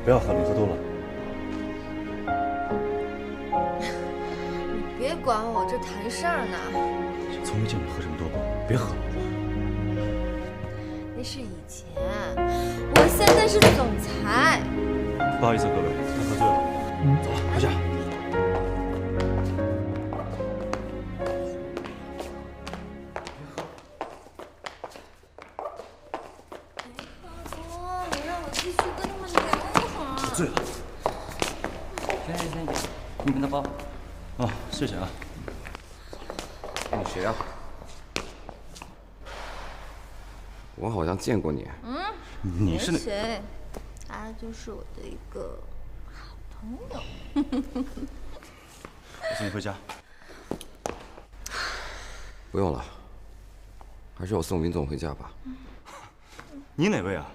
不要喝了，你喝多了。你别管我，这谈事儿呢。从没见你喝这么多过，别喝了。那是以前，我现在是总裁。不好意思，各位，他喝醉了。走了，回家。大哥，你让我继续跟他们聊会儿。喝醉了。行，你们的包。哦，谢谢啊。你谁啊？我好像见过你。你是那……谁？他就是我的一个好朋友。我送你回家。不用了，还是我送林总回家吧。你哪位啊？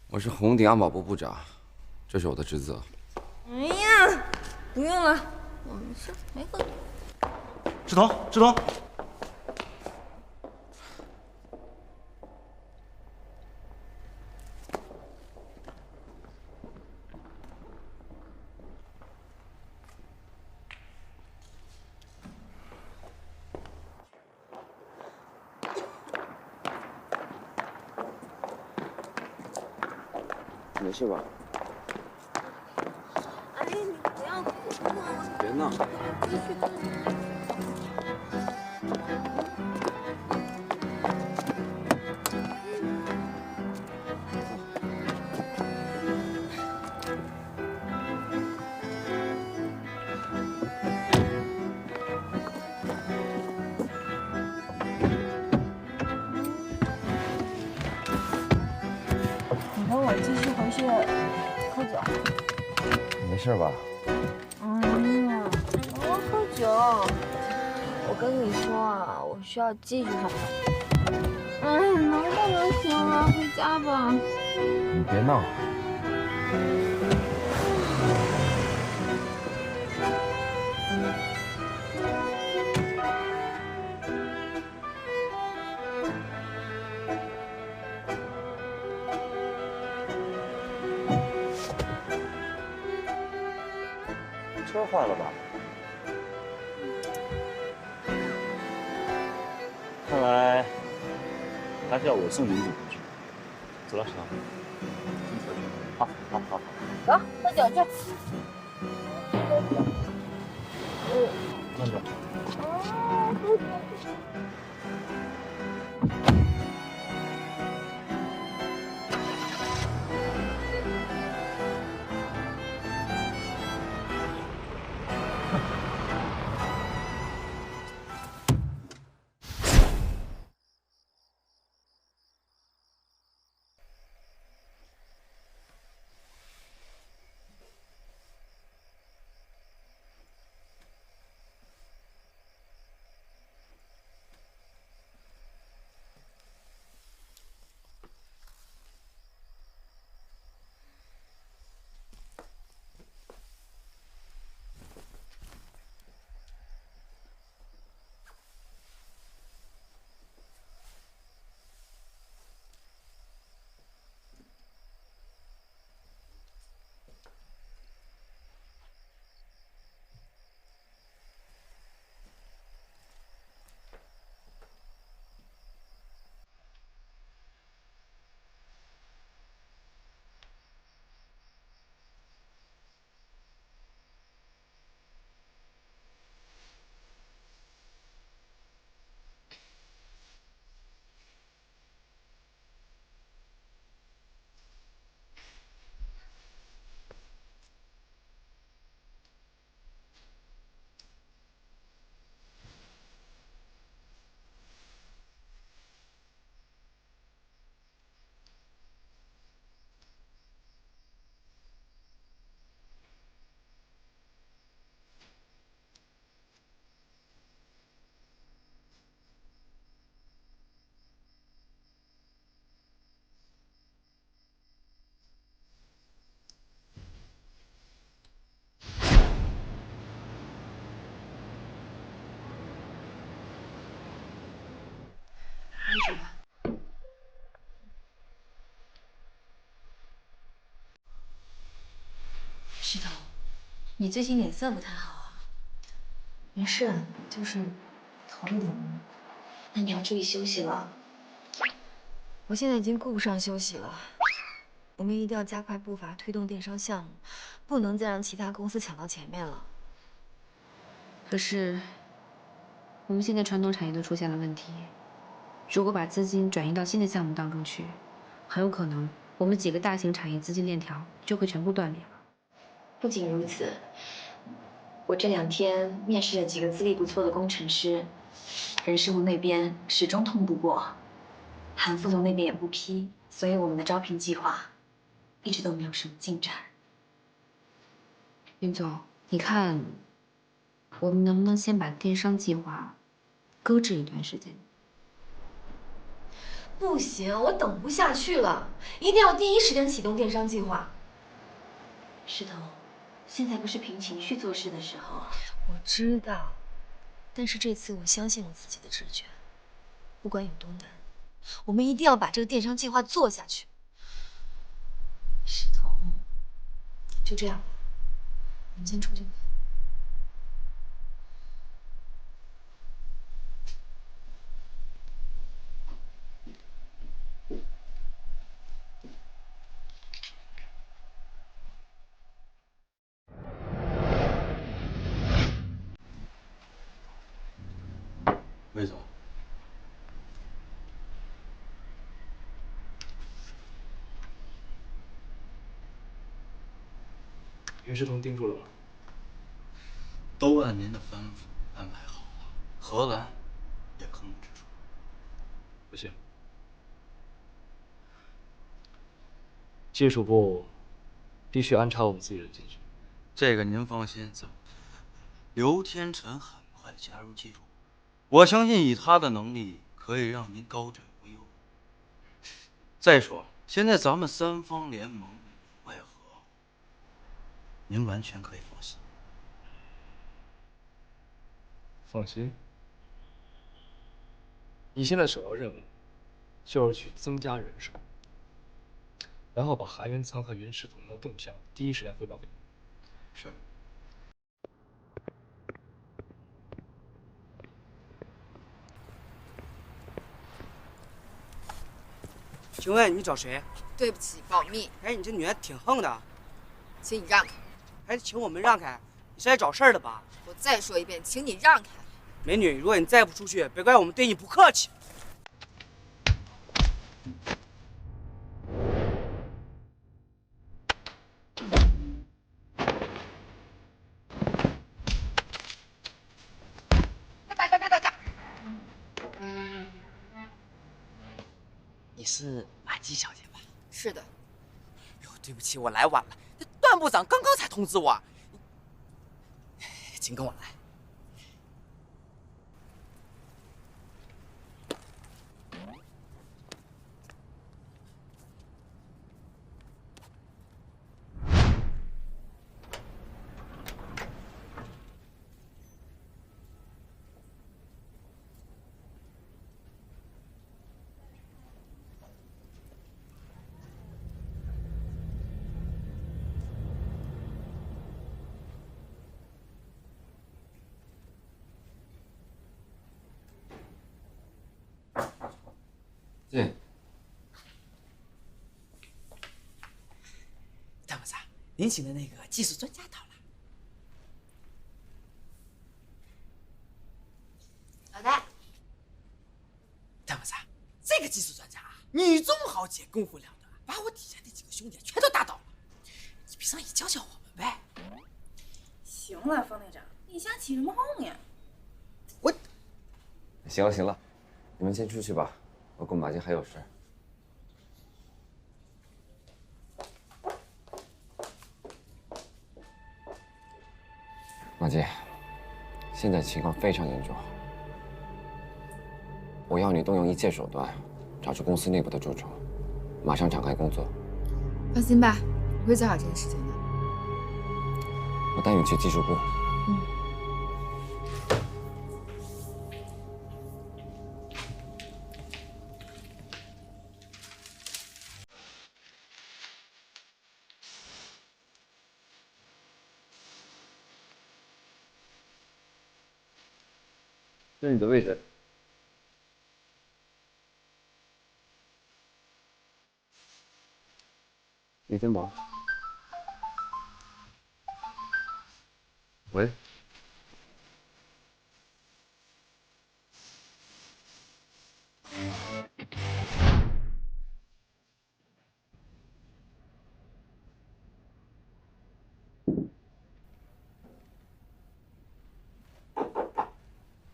我是红顶安保部部长，这是我的职责。哎呀，不用了，我没事，没喝多。志彤，志彤。没事吧？哎，你不要哭啊！别闹。继续。你跟我继续回去喝酒。没事吧？哎呀，我喝酒。我跟你说啊，我需要继续上班。哎，能不能行了？回家吧。你别闹。车坏了吧？看来还是要我送林总回去。走了，石头。好，好，好，好。走，喝酒去。慢点。喝酒。你最近脸色不太好啊？没事，就是头有点晕。那你要注意休息了。我现在已经顾不上休息了。我们一定要加快步伐，推动电商项目，不能再让其他公司抢到前面了。可是，我们现在传统产业都出现了问题，如果把资金转移到新的项目当中去，很有可能我们几个大型产业资金链条就会全部断裂了。不仅如此，我这2天面试了几个资历不错的工程师，人事部那边始终通不过，韩副总那边也不批，所以我们的招聘计划一直都没有什么进展。云总，你看，我们能不能先把电商计划搁置一段时间？不行，我等不下去了，一定要第一时间启动电商计划。石头，现在不是凭情绪做事的时候。我知道，但是这次我相信我自己的直觉，不管有多难，我们一定要把这个电商计划做下去。石头，就这样，我们先出去吧。魏总，云世彤盯住了吗？都按您的吩咐安排好了，荷兰也吭之处。不行，技术部必须安插我们自己人进去。这个您放心，刘天辰很快加入技术部，我相信以他的能力，可以让您高枕无忧。再说，现在咱们3方联盟外合，您完全可以放心。放心，你现在首要任务就是去增加人手，然后把韩元仓和云世彤的动向第一时间汇报给你。是。请问你找谁？对不起，保密。哎，你这女孩挺横的，请你让开。还请我们让开？你是来找事儿的吧？我再说一遍，请你让开。美女，如果你再不出去，别怪我们对你不客气。你是满姬小姐吧？是的。哟，对不起，我来晚了。段部长刚刚才通知我，请跟我来。进。段部长，您请的那个技术专家到了。老大。段部长，这个技术专家啊，女中豪杰，功夫了得，把我底下的几个兄弟全都打倒了。你闭上眼教教我们呗。行了，方队长，你瞎起什么哄呀？我。行了行了，你们先出去吧。我跟马静还有事。马静，现在情况非常严重，我要你动用一切手段，找出公司内部的蛀虫，马上展开工作。放心吧，我会做好这件事情的。我带你去技术部。这是你的位置。你在忙？喂？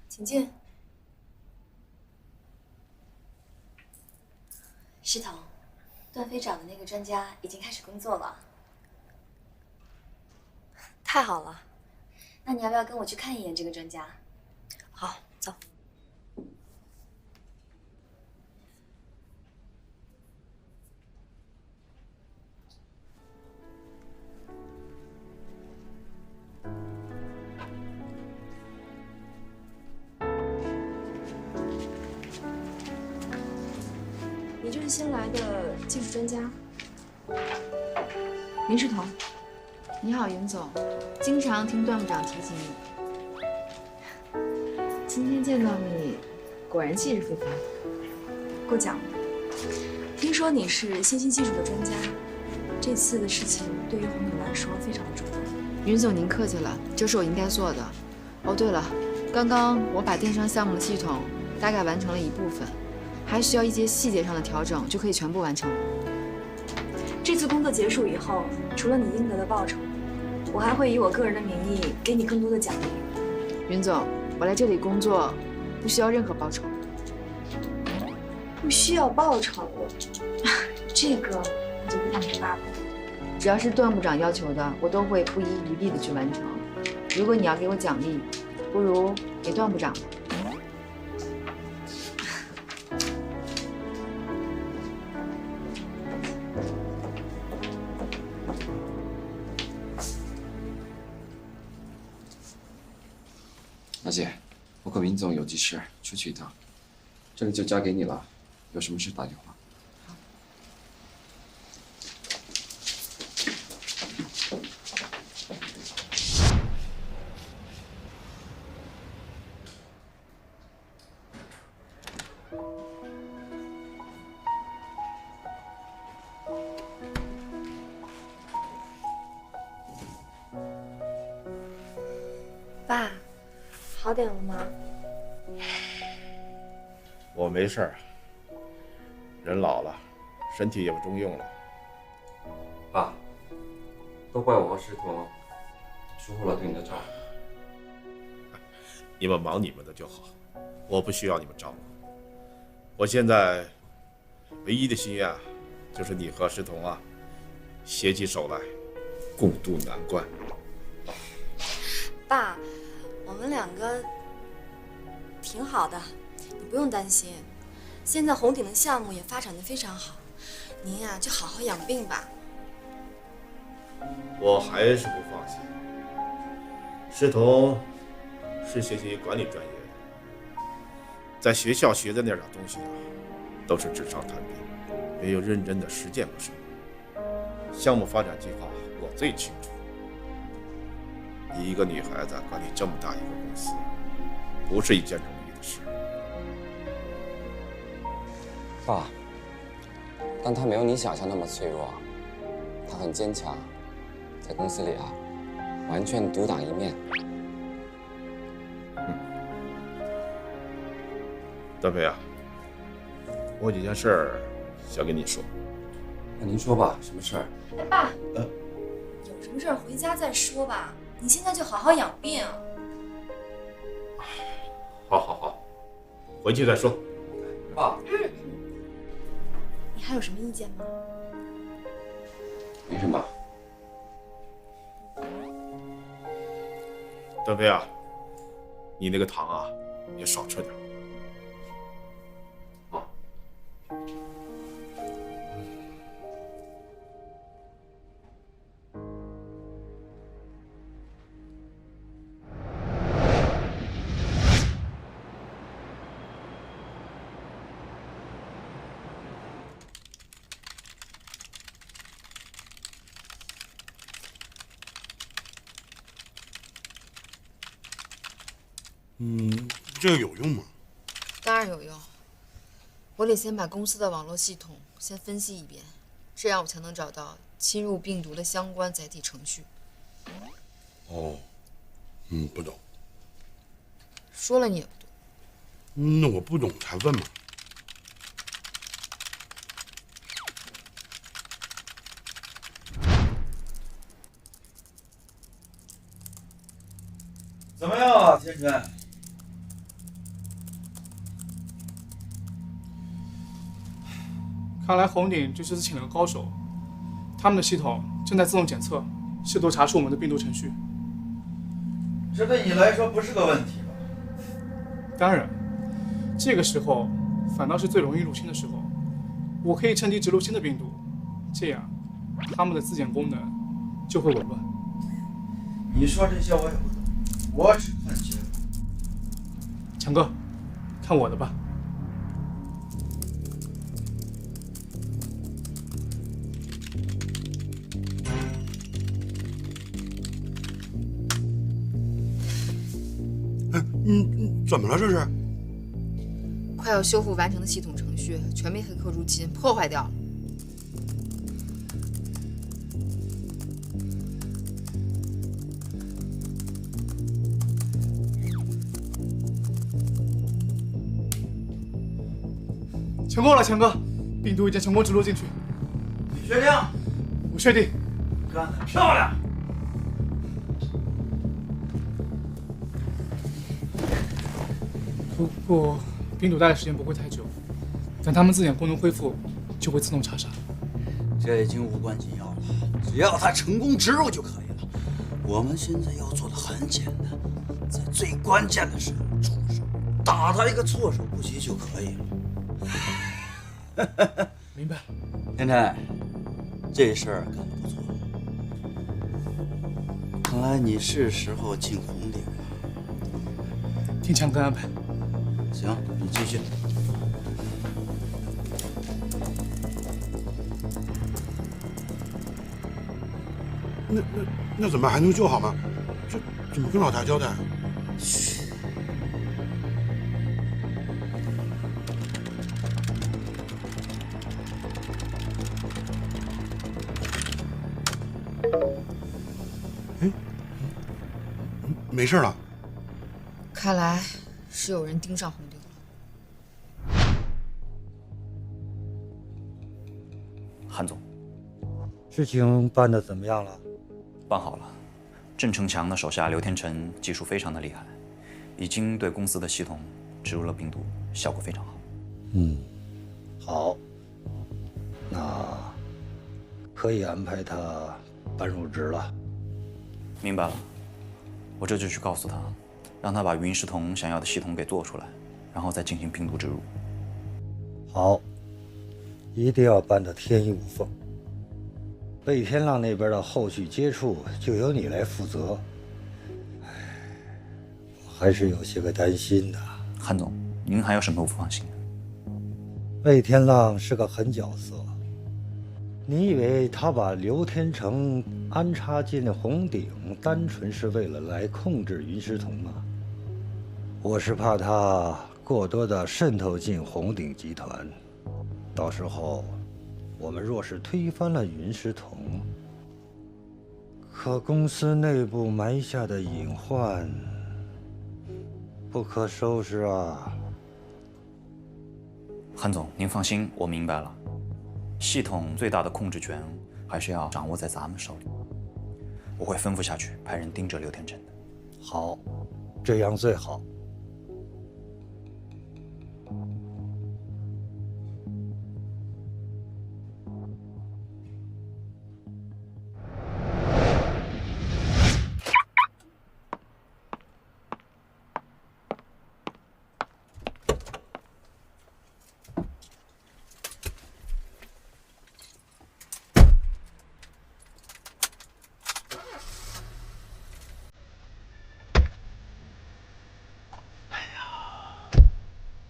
请进。石头，段飞找的那个专家已经开始工作了。太好了，那你要不要跟我去看一眼这个专家？好，走。你就是新来的技术专家，林世彤。你好，云总，经常听段部长提起你。今天见到你，果然气势非凡。过奖了。听说你是新兴技术的专家，这次的事情对于红顶来说非常的重要。云总，您客气了，这是我应该做的。哦，对了，刚刚我把电商项目的系统大概完成了一部分。还需要一些细节上的调整，就可以全部完成。这次工作结束以后，除了你应得的报酬，我还会以我个人的名义给你更多的奖励。云总，我来这里工作，不需要任何报酬。不需要报酬，这个我就不太明白了。只要是段部长要求的，我都会不遗余力的去完成。如果你要给我奖励，不如给段部长吧。大姐，我和云总有急事出去一趟，这个就交给你了，有什么事打电话。爸，好点了吗？我没事儿，人老了，身体也不中用了。爸，都怪我和石头疏忽了对你的照顾。你们忙你们的就好，我不需要你们照顾。我现在唯一的心愿就是你和石彤携起手来，共度难关。爸，我们两个挺好的，你不用担心。现在红顶的项目也发展得非常好，您呀就好好养病吧。我还是不放心，石彤是学习管理专业的，在学校学的那点东西都是纸上谈兵，没有认真的实践过什么。项目发展计划我最清楚。你一个女孩子管理这么大一个公司，不是一件容易的事。爸，但他没有你想象那么脆弱，他很坚强，在公司里完全独当一面。段飞我有几件事儿想跟你说。那您说吧，什么事儿？哎，爸，有什么事儿回家再说吧，你现在就好好养病。好，回去再说。爸，你还有什么意见吗？没什么。段飞你那个糖也少吃点。这个有用吗？当然有用。我得先把公司的网络系统先分析一遍，这样我才能找到侵入病毒的相关载体程序。哦，不懂。说了你也不懂。那我不懂才问嘛。怎么样啊，天辰？看来红顶这次请了个高手，他们的系统正在自动检测，试图查出我们的病毒程序。这对你来说不是个问题吧？当然，这个时候反倒是最容易入侵的时候，我可以趁机植入新的病毒，这样他们的自检功能就会紊乱。你说这些我也不懂，我只看结果。强哥，看我的吧。怎么了这是？快要修复完成的系统程序全被黑客入侵破坏掉了。成功了，强哥，病毒已经成功植入进去。你确定？我确定。干得漂亮！不过病毒待的时间不会太久，等他们自检功能恢复，就会自动查杀。这已经无关紧要了，只要它成功植入就可以了。我们现在要做的很简单，在最关键的时候出手，打他一个措手不及就可以了。明白。天辰，这事儿干得不错，看来你是时候进红顶了。听强哥安排。行，你继续。那怎么还能救好吗？这怎么跟老大交代？嘘。没事了。看来是有人盯上红顶了。韩总，事情办得怎么样了？办好了。郑成强的手下刘天成技术非常的厉害，已经对公司的系统植入了病毒，效果非常好。好，那可以安排他搬入职了。明白了，我这就去告诉他，让他把云石彤想要的系统给做出来，然后再进行病毒植入。好，一定要办得天衣无缝。魏天浪那边的后续接触就由你来负责。我还是有些个担心的。韩总，您还有什么不放心的？魏天浪是个狠角色，你以为他把刘天成安插进红顶，单纯是为了来控制云石彤吗？我是怕他过多的渗透进红顶集团，到时候我们若是推翻了云石彤，可公司内部埋下的隐患不可收拾啊！韩总，您放心，我明白了。系统最大的控制权还是要掌握在咱们手里。我会吩咐下去，派人盯着刘天成的。好，这样最好。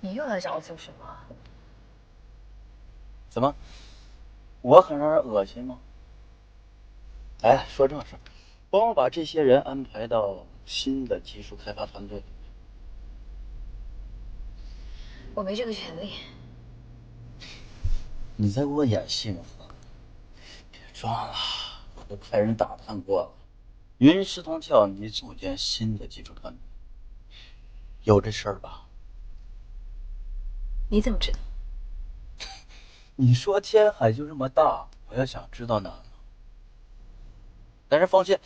你又在找我做什么？怎么？我很让人恶心吗？哎，说正事，帮我把这些人安排到新的技术开发团队。我没这个权利。你在给我演戏吗？别装了，我都派人打探过了，云师同叫你组建新的技术团队，有这事儿吧？你怎么知道？你说天海就这么大，我要想知道哪呢？但是放心，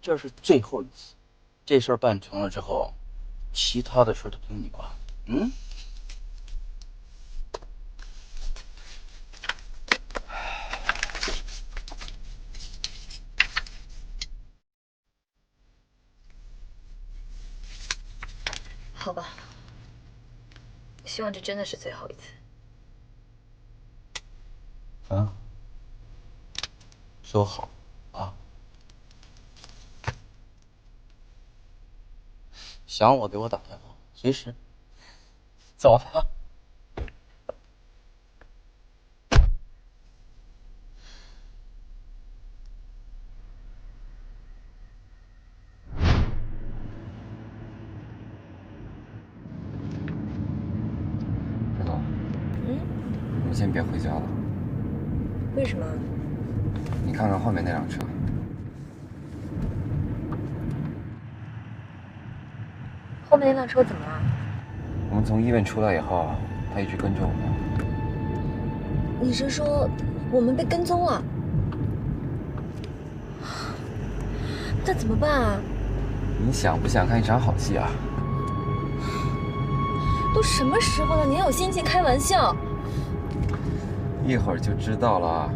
这是最后一次，这事儿办成了之后，其他的事都听你管。嗯？好吧，希望这真的是最后一次。啊？说好啊。想我给我打电话，随时。走了。石头，我们先别回家了。为什么？你看看后面那辆车。后面那辆车怎么了？我们从医院出来以后，他一直跟着我们。你是说我们被跟踪了？那怎么办啊？你想不想看一场好戏啊？都什么时候了，你还有心情开玩笑？一会儿就知道了。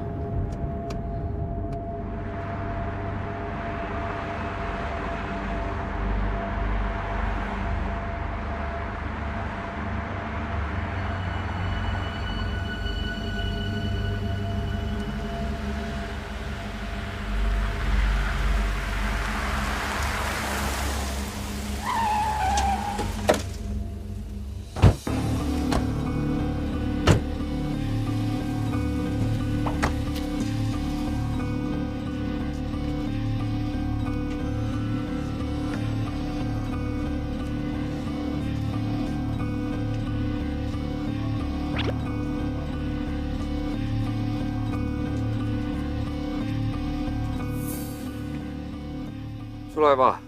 出来吧。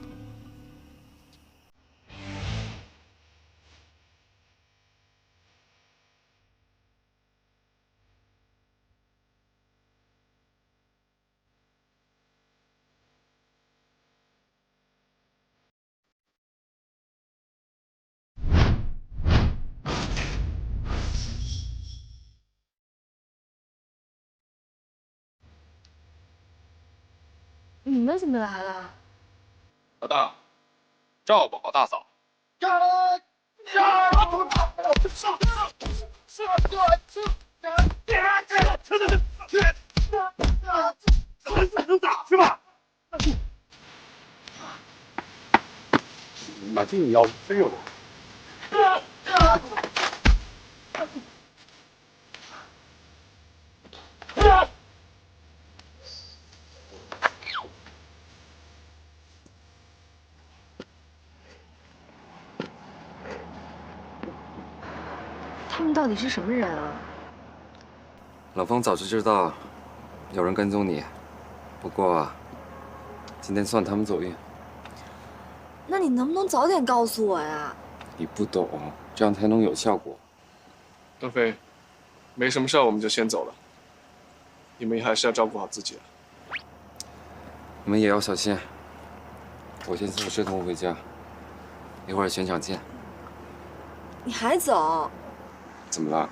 你们怎么来了？老大，赵宝大嫂。能打是吧？马进，你要真有人。他们到底是什么人啊？老冯早就知道有人跟踪你，不过今天算他们走运。那你能不能早点告诉我呀？你不懂，这样才能有效果。邓飞，没什么事儿，我们就先走了。你们还是要照顾好自己。你们也要小心。我先送师彤回家，一会儿全场见。你还走？怎么了？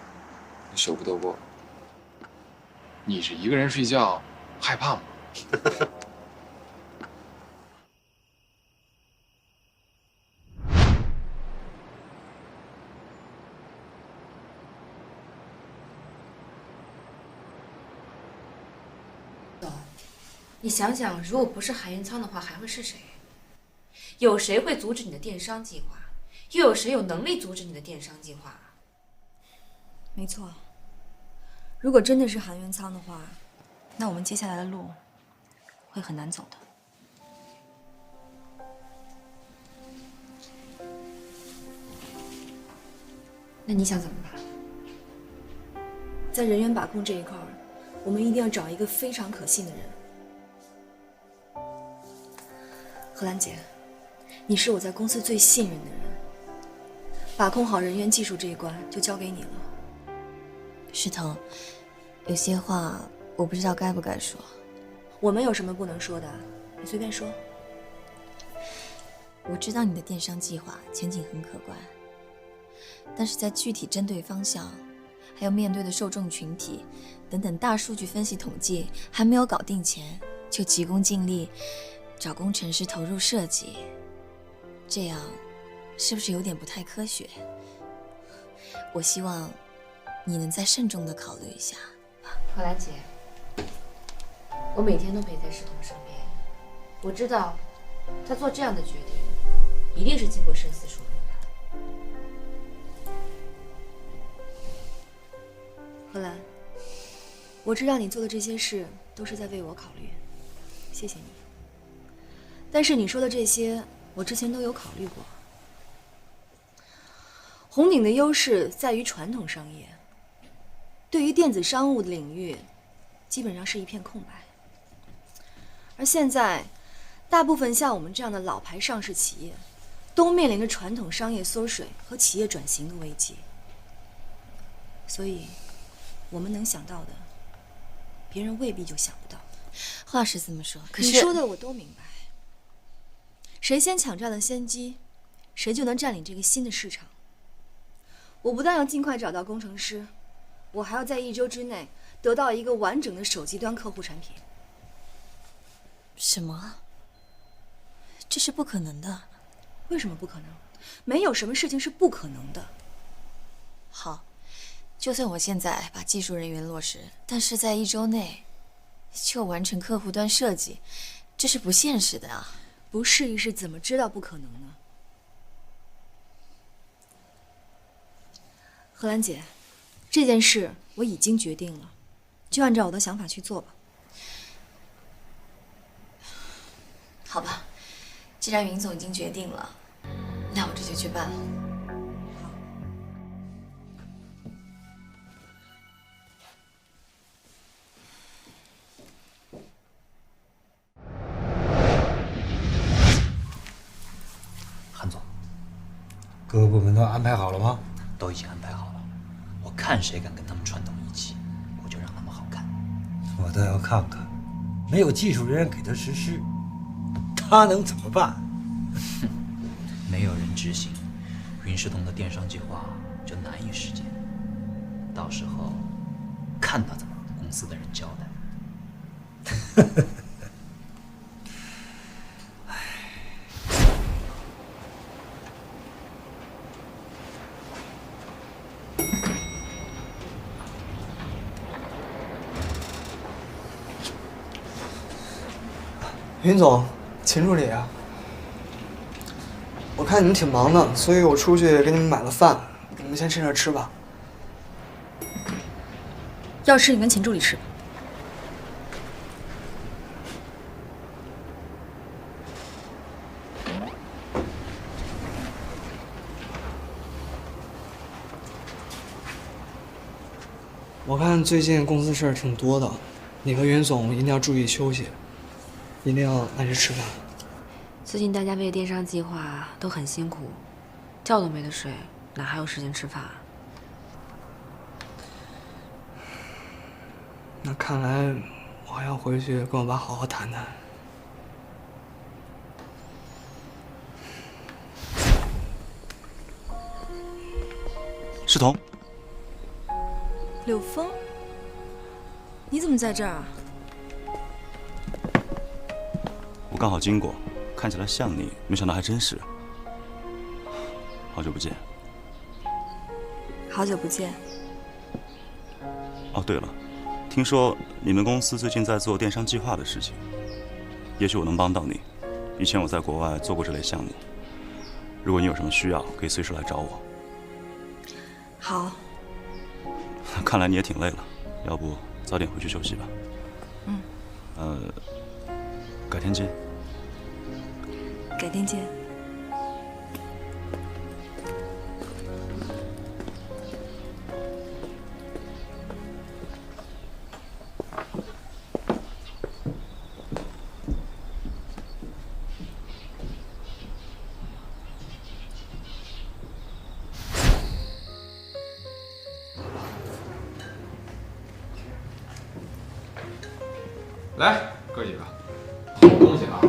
你舍不得我？你是一个人睡觉，害怕吗？你想想，如果不是韩云仓的话，还会是谁？有谁会阻止你的电商计划？又有谁有能力阻止你的电商计划？没错，如果真的是韩元仓的话，那我们接下来的路会很难走的。那你想怎么办？在人员把控这一块儿，我们一定要找一个非常可信的人。荷兰姐，你是我在公司最信任的人，把控好人员技术这一关就交给你了。石头，有些话我不知道该不该说。我们有什么不能说的？你随便说。我知道你的电商计划前景很可观，但是在具体针对方向，还有面对的受众群体等等大数据分析统计还没有搞定前，就急功近利找工程师投入设计，这样是不是有点不太科学？我希望你能再慎重地考虑一下。荷兰姐，我每天都陪在石头身边，我知道他做这样的决定一定是经过深思熟虑的。荷兰，我知道你做的这些事都是在为我考虑，谢谢你。但是你说的这些，我之前都有考虑过。红鼎的优势在于传统商业，对于电子商务的领域，基本上是一片空白。而现在，大部分像我们这样的老牌上市企业，都面临着传统商业缩水和企业转型的危机。所以，我们能想到的，别人未必就想不到。话是这么说，可是你说的我都明白。谁先抢占了先机，谁就能占领这个新的市场。我不但要尽快找到工程师，我还要在1周之内得到一个完整的手机端客户产品。什么？这是不可能的。为什么不可能？没有什么事情是不可能的。好，就算我现在把技术人员落实，但是在1周内就完成客户端设计，这是不现实的啊！不试一试怎么知道不可能呢？荷兰姐，这件事我已经决定了，就按照我的想法去做吧。好吧，既然云总已经决定了，那我这就去办了。韩总，各个部门都安排好了吗？都已经安排好了。我看谁敢跟他们串通一气，我就让他们好看。我倒要看看，没有技术人员给他实施，他能怎么办？没有人执行，云世通的电商计划就难以实现。到时候看他怎么跟公司的人交代。云总，秦助理啊，我看你们挺忙的，所以我出去给你们买了饭，你们先趁热吃吧。要吃你跟秦助理吃吧。我看最近公司事儿挺多的，你和云总一定要注意休息，一定要按时吃饭。最近大家为电商计划都很辛苦，觉都没得睡，哪还有时间吃饭啊？那看来我还要回去跟我爸好好谈谈。世彤，柳峰，你怎么在这儿啊？我刚好经过，看起来像你，没想到还真是。好久不见。好久不见。哦，对了，听说你们公司最近在做电商计划的事情，也许我能帮到你。以前我在国外做过这类项目，如果你有什么需要，可以随时来找我。好。看来你也挺累了，要不早点回去休息吧。改天见。改天见。来，哥几个，好东西啊！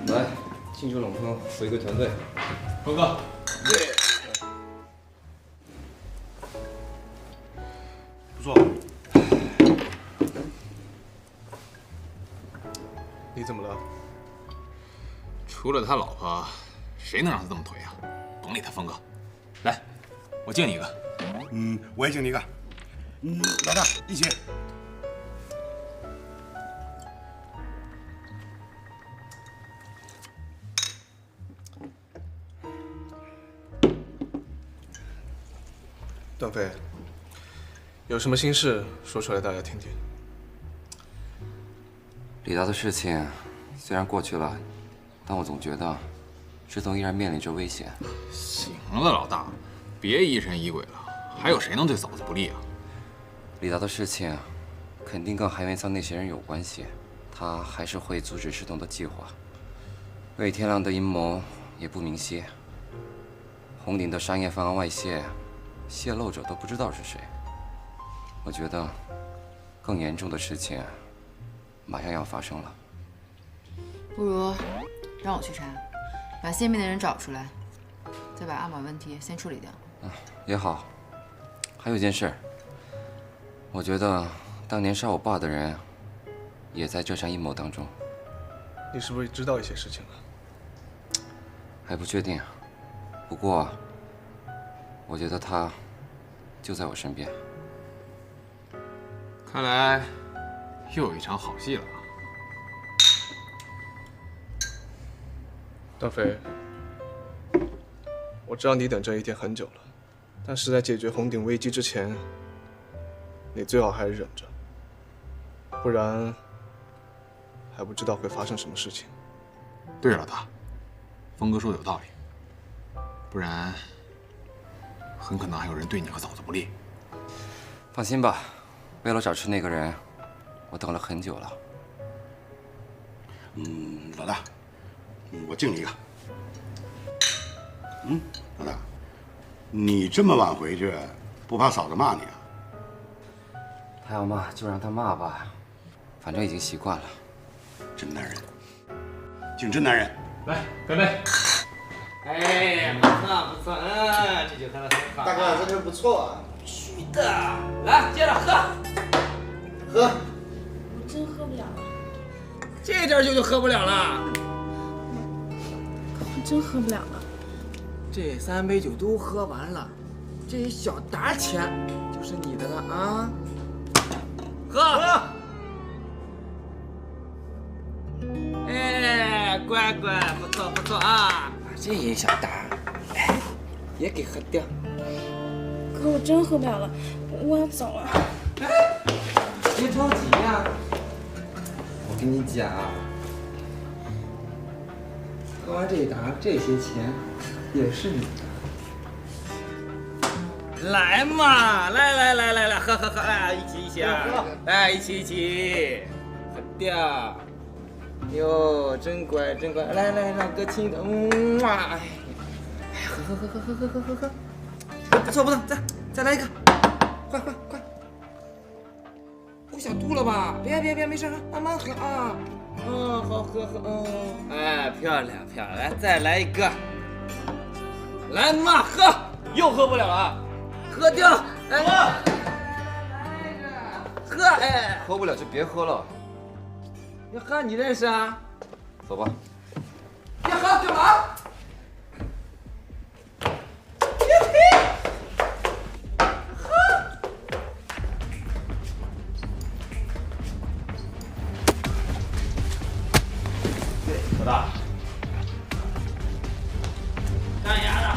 来，庆祝冷风回归团队。峰哥，不错。你怎么了？除了他老婆，谁能让他这么颓啊？甭理他，峰哥。来，我敬你一个。我也敬你一个。老大，一起。段飞，有什么心事说出来，大家听听。李达的事情虽然过去了，但我总觉得志东依然面临着危险。行了，老大，别疑神疑鬼了，还有谁能对嫂子不利啊？李达的事情肯定跟韩元仓那些人有关系，他还是会阻止石东的计划。魏天亮的阴谋也不明晰，红鼎的商业方案外泄，泄露者都不知道是谁。我觉得更严重的事情马上要发生了。不如让我去查，把泄密的人找出来，再把阿玛问题先处理掉。也好。还有一件事，我觉得当年杀我爸的人也在这场阴谋当中。你是不是知道一些事情了？还不确定，不过我觉得他就在我身边。看来又有一场好戏了啊！段飞，我知道你等这一天很久了，但是在解决红鼎危机之前，你最好还是忍着，不然还不知道会发生什么事情。对，老大，峰哥说的有道理，不然很可能还有人对你和嫂子不利。放心吧，为了找出那个人，我等了很久了。老大，我敬你一个。老大，你这么晚回去，不怕嫂子骂你啊？他要骂就让他骂吧，反正已经习惯了。真男人，敬真男人。来，干杯！哎，不错不错，这酒喝得很好。大哥，这酒不错啊。必须的，来，接着喝。喝。我真喝不了了。这点酒就喝不了了。我真喝不了了。这3杯酒都喝完了，这一小沓钱就是你的了啊！喝。哎，乖乖，不错不错啊！把这一小沓，哎，也给喝掉。可我真喝不了了，我要走了。哎，别着急呀，我跟你讲，喝完这一沓，这些钱也是你的。来嘛，来，喝，来，一起啊！来，一起，喝掉。哟，真乖，来，让哥亲一个，哇！哎，喝，不错，再来一个，快！不想吐了吧？别，没事，慢慢喝啊。好喝，哎，漂亮，来，再来一个。来嘛，喝，又喝不了了，喝掉，哎，喝，哎，喝不了就别喝了。你喝你认识啊？走吧。别喝干嘛？老大，干丫的！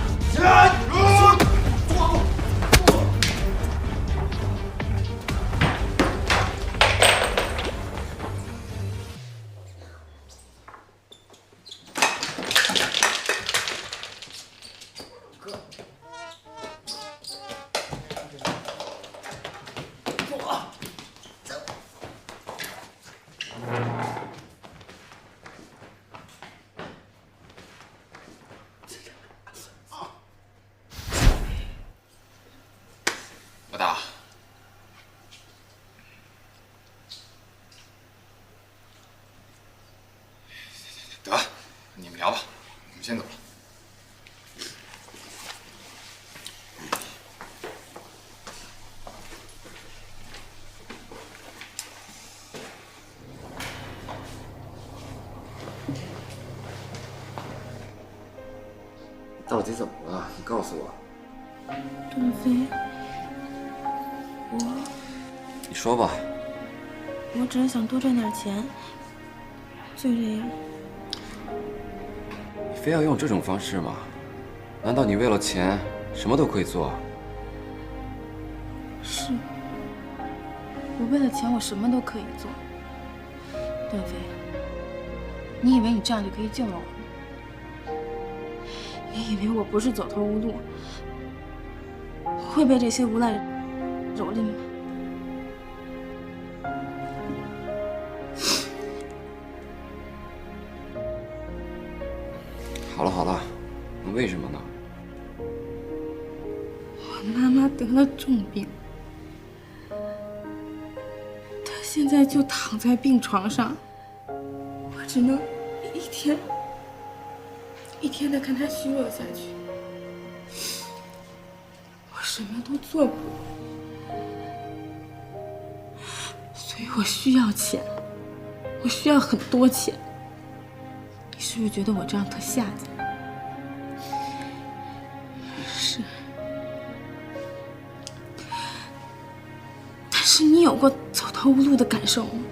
到底怎么了？你告诉我。段飞，你说吧。我只是想多赚点钱，就这样。你非要用这种方式吗？难道你为了钱什么都可以做？是，我为了钱，我什么都可以做。段飞，你以为你这样就可以救了我吗？你以为我不是走投无路，会被这些无赖蹂躏吗？好了好了，为什么呢？我妈妈得了重病，她现在就躺在病床上，我只能一天一天的看她虚弱下去，我什么都做不了，所以我需要钱，我需要很多钱。你是不是觉得我这样特下贱？是。但是你有过走投无路的感受吗？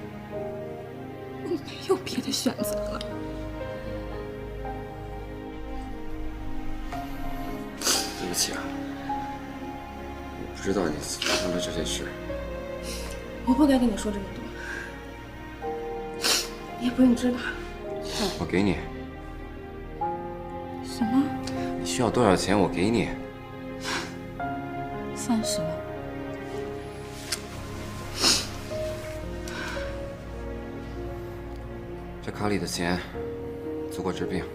我没有别的选择了。对不起啊，我不知道你发生了这件事。我不该跟你说这么多，你也不用知道。我给你。什么你需要多少钱？我给你。？30万。这卡里的钱足够治病。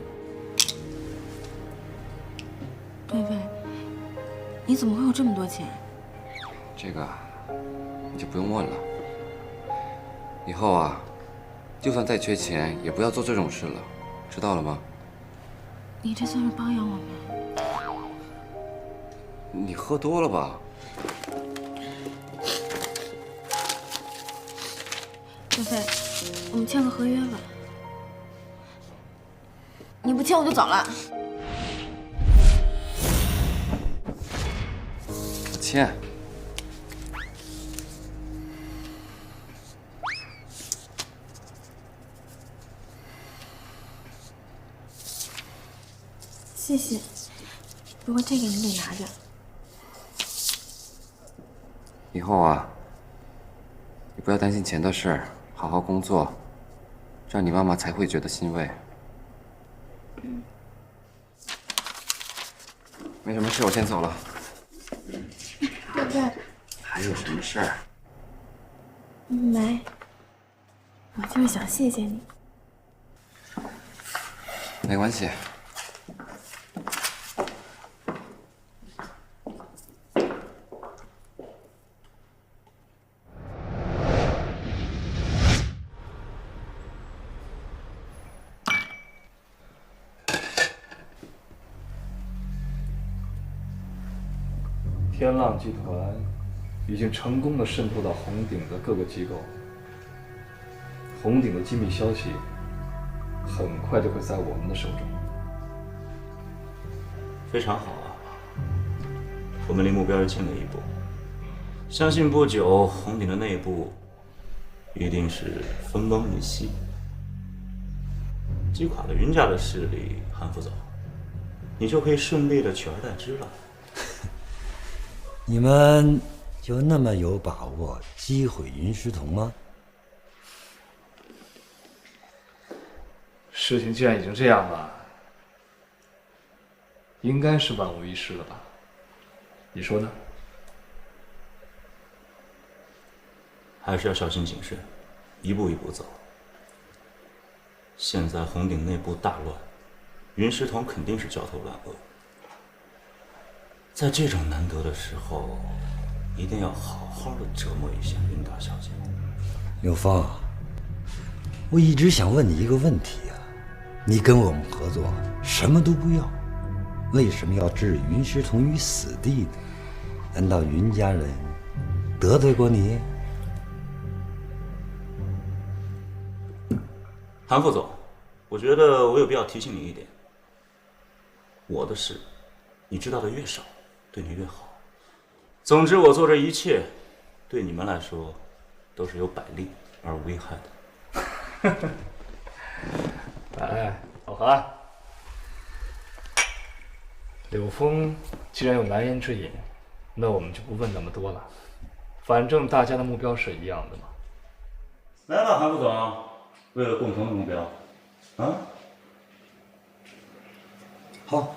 对飞，你怎么会有这么多钱？这个你就不用问了。以后啊，就算再缺钱，也不要做这种事了，知道了吗？你这算是包养我吗？你喝多了吧？对飞，我们签个合约吧。你不签我就走了。我签。谢谢，不过这个你得拿着。以后啊，你不要担心钱的事儿，好好工作，这样你妈妈才会觉得欣慰。没什么事，我先走了。对不对？还有什么事儿？没，我就是想谢谢你。没关系。天浪集团已经成功的渗透到红鼎的各个机构，红鼎的机密消息很快就会在我们的手中。非常好啊，我们离目标又近了一步。相信不久，红鼎的内部一定是分崩离析，击垮了云家的势力，韩副总，你就可以顺利的取而代之了。你们就那么有把握击毁云师彤吗？事情既然已经这样了，应该是万无一失了吧？你说呢？还是要小心谨慎，一步一步走。现在红鼎内部大乱，云师彤肯定是焦头烂额。在这种难得的时候，一定要好好的折磨一下云大小姐。刘峰，我一直想问你一个问题啊，你跟我们合作，什么都不要，为什么要置云师彤于死地呢？难道云家人得罪过你？韩副总，我觉得我有必要提醒你一点，我的事你知道的越少，对你越好。总之，我做这一切，对你们来说，都是有百利而无一害的。哎，老韩，柳峰既然有难言之隐，那我们就不问那么多了。反正大家的目标是一样的嘛。来吧，韩副总，为了共同的目标，啊？好。